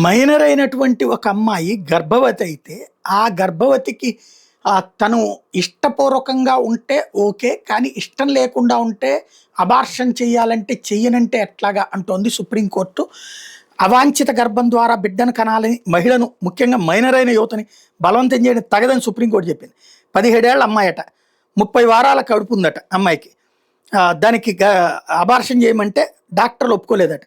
Minor అయినటువంటి ఒక అమ్మాయి గర్భవతి అయితే, ఆ గర్భవతికి తను ఇష్టపూర్వకంగా ఉంటే ఓకే. కానీ ఇష్టం లేకుండా ఉంటే అబార్షన్ చేయాలంటే చెయ్యనంటే ఎట్లాగా అంటోంది సుప్రీంకోర్టు. అవాంఛిత గర్భం ద్వారా బిడ్డను కనాలని మహిళను, ముఖ్యంగా మైనర్ అయిన యువతని బలవంతం చేయడం తగదని సుప్రీంకోర్టు చెప్పింది. 17 ఏళ్ల అమ్మాయట, 30 వారాల కడుపు ఉందట అమ్మాయికి. దానికి అబార్షన్ చేయమంటే డాక్టర్లు ఒప్పుకోలేదట.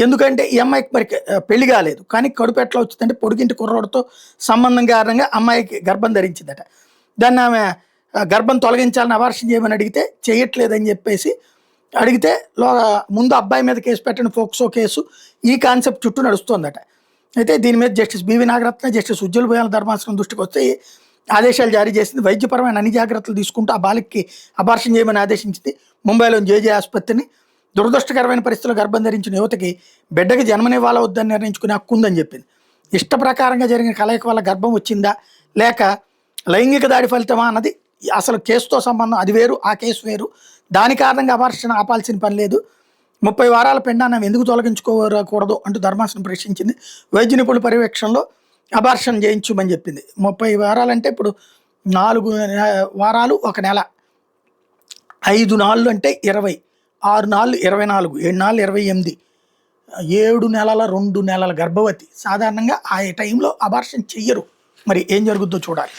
ఎందుకంటే ఈ అమ్మాయికి మరి పెళ్లి కాలేదు, కానీ కడుపు ఎట్లా వచ్చిందంటే పొడిగింటి కుర్రోడితో సంబంధం కారణంగా అమ్మాయికి గర్భం ధరించిందట. దాన్ని ఆమె గర్భం తొలగించాలని అబార్షన్ చేయమని అడిగితే చేయట్లేదని చెప్పేసి అడిగితే ముందు అబ్బాయి మీద కేసు పెట్టిన ఫోక్సో కేసు ఈ కాన్సెప్ట్ చుట్టూ నడుస్తోందట. అయితే దీని మీద justice BV Nagarathna, justice Ujjal Bhuyan ధర్మాసనం దృష్టికి వస్తే ఆదేశాలు జారీ చేసింది. వైద్యపరమైన అన్ని జాగ్రత్తలు తీసుకుంటూ ఆ బాలికకి అబార్షన్ చేయమని ఆదేశించింది. ముంబైలోని జేజే ఆసుపత్రిని. దురదృష్టకరమైన పరిస్థితుల్లో గర్భం ధరించిన యువతకి బిడ్డకి జన్మనివ్వాలా వద్దని నిర్ణయించుకునే హక్కు ఉందని చెప్పింది. ఇష్ట ప్రకారంగా జరిగిన కలయిక వల్ల గర్భం వచ్చిందా లేక లైంగిక దాడి ఫలితమా అన్నది అసలు కేసుతో సంబంధం, అది వేరు, ఆ కేసు వేరు. దాని కారణంగా అబార్షన్ ఆపాల్సిన పని లేదు. 30 వారాల పెండాన్ని ఎందుకు తొలగించుకోకూడదు అంటూ ధర్మాసనం ప్రశ్నించింది. వైద్య నిపుణుల పర్యవేక్షణలో అబార్షన్ చేయించమని చెప్పింది. 30 వారాలంటే ఇప్పుడు 4 వారాలు 1 నెల, 5 నాళ్ళు అంటే 20, 6 నాళ్ళు 24, 7 నాళ్ళు 28, 7 నెలల 2 నెలల గర్భవతి. సాధారణంగా ఆ టైంలో అబార్షన్ చెయ్యరు. మరి ఏం జరుగుద్దో చూడాలి.